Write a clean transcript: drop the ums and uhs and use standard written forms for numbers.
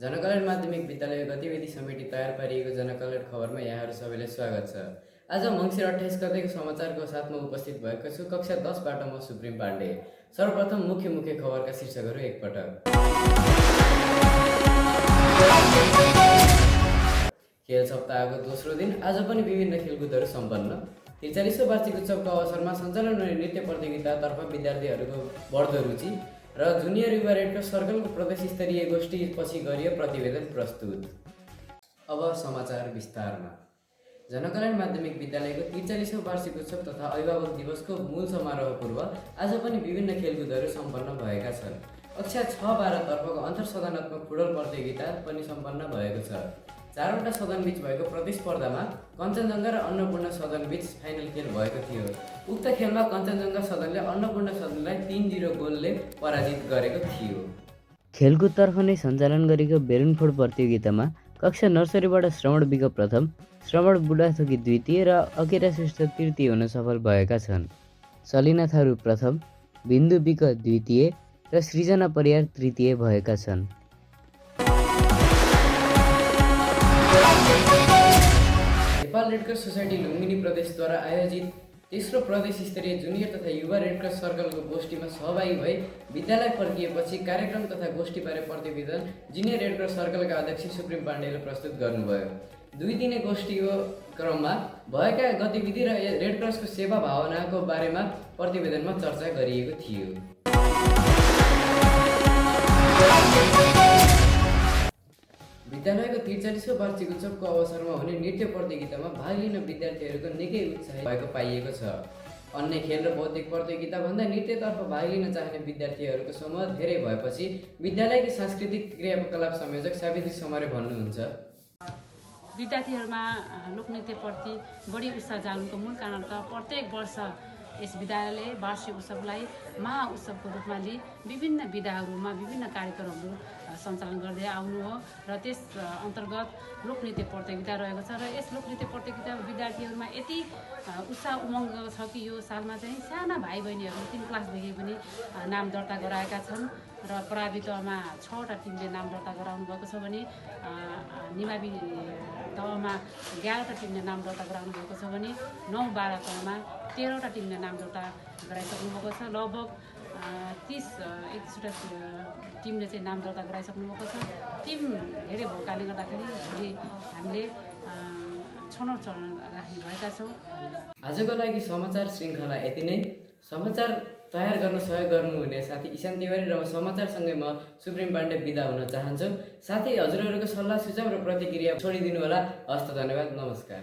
जनकल्याण माध्यमिक विद्यालय गतिविधि समिति तयार पारिएको जनकल्याण खबरमा यहाँहरू सबैलाई स्वागत छ। आज मङ्सिर 28 गतेको समाचारको साथमा उपस्थित भएको छु। कक्षा 10बाट म सुप्रिम पाण्डे। सर्वप्रथम मुख्य खबरका शीर्षकहरू एकपटक। खेल सप्ताहको दोस्रो दिन आज पनि विभिन्न खेलकुदहरू सम्पन्न। 43औं वार्षिक उत्सवको अवसरमा सञ्चालन हुने नृत्य प्रतियोगितातर्फ विद्यार्थीहरूको बढ्दो रुचि र जुनियर युवा रेड क्रस सर्कलको प्रदेश स्तरीय गोष्ठी पछि गरियो प्रतिवेदन प्रस्तुत। अब समाचार विस्तारमा। जनकल्याण माध्यमिक विद्यालयको 43औं वार्षिक उत्सव तथा अभिभावक दिवसको मूल समारोह पूर्व आज पनि विभिन्न खेलकुदहरू सम्पन्न भएका छन्। कक्षा 6-12 तर्फको अन्तर्सदनात्मक फुटबल प्रतियोगिता पनि सम्पन्न भएको छ। 4वटा सदनबीच भएको प्रतिस्पर्धामा कञ्चनजङ्घा र अन्नपूर्ण सदनबीच फाइनल खेल भएको थियो। उक्त खेलमा कञ्चनजङ्घा सदनले अन्नपूर्ण सदनलाई 3-0 गोलले पराजित गरेको थियो। खेलकुदतर्फ नै सञ्चालन गरेको बेलुन फोड प्रतियोगितामा कक्षा नर्सरीबाट श्रवण विक प्रथम, श्रवण बुढाथोकी द्वितीय र अकेरा श्रेष्ठ तृतीय हुन सफल भएका छन्। सलिना थारू प्रथम, बिन्दु विक द्वितीय र सृजना परियार तृतीय भएका छन्। Nepal red cross society Lumbini प्रदेशद्वारा आयोजित तेस्रो प्रदेश स्तरीय जुनियर तथा युवा रेड क्रस सर्कलको गोष्ठीमा सहभागी भई विद्यालय फर्किएपछि कार्यक्रम तथा गोष्ठीबारे प्रतिवेदन जुनियर रेड क्रस सर्कलका अध्यक्ष सुप्रिम पाण्डेले प्रस्तुत गर्नुभयो। 2 दिने गोष्ठीको क्रममा भएका गतिविधि र रेड क्रसको सेवा भावनाको बारेमा प्रतिवेदनमा चर्चा गरिएको थियो। विद्यालयको 43औं वार्षिक उत्सवको अवसरमा हुने नृत्य प्रतियोगितामा भाग लिन विद्यार्थीहरूको निकै उत्साहित भएको पाइएको छ। अन्य खेल र बौद्धिक प्रतियोगिताभन्दा नृत्यतर्फ भाग लिन चाहने विद्यार्थीहरूको समूह धेरै भएपछि विद्यालयकी सांस्कृतिक क्रियाकलाप संयोजक सावित्री समरे भन्नुहुन्छ। विद्यार्थीहरूमा लोकनृत्यप्रति बढी उत्साह जानुको मूल कारण त प्रत्येक वर्ष यस विद्यालयले वार्षिक उत्सवलाई महाउत्सवको रूपमा लिई विभिन्न विधाहरूमा विभिन्न कार्यक्रमहरू सञ्चालन गर्दै आउनु हो र त्यस अन्तर्गत लोकनृत्य प्रतियोगिता रहेको छ र यस लोकनृत्य प्रतियोगिता विद्यार्थीहरूमा यति उत्साह उमङ्ग छ कि यो सालमा चाहिँ साना भाइ बहिनीहरू 3 क्लासदेखि पनि नाम दर्ता गराएका छन् र प्रावि तहमा 6वटा टिमले नाम दर्ता गराउनु भएको छ भने निमावि तहमा 11वटा टिमले नाम दर्ता गराउनु भएको छ भने 9-12 तहमा 13वटा टिमले नाम दर्ता गराइसक्नु भएको छ। लगभग 31वटा टिमले चाहिँ नाम दर्ता गराइसक्नु भएको छ। टिम धेरै भएकाले गर्दाखेरि भोलि हामीले छनौट राख्ने भएका छौँ। आजको लागि समाचार श्रृङ्खला यति नै। समाचार तयार गर्न सहयोग गर्नुहुने साथी ईशान तिवारी र समाचारसँगै म सुप्रिम पाण्डे बिदा हुन चाहन्छु। साथै हजुरहरूको सल्लाह सुझाव र प्रतिक्रिया छोडिदिनु होला। हस्त, धन्यवाद, नमस्कार।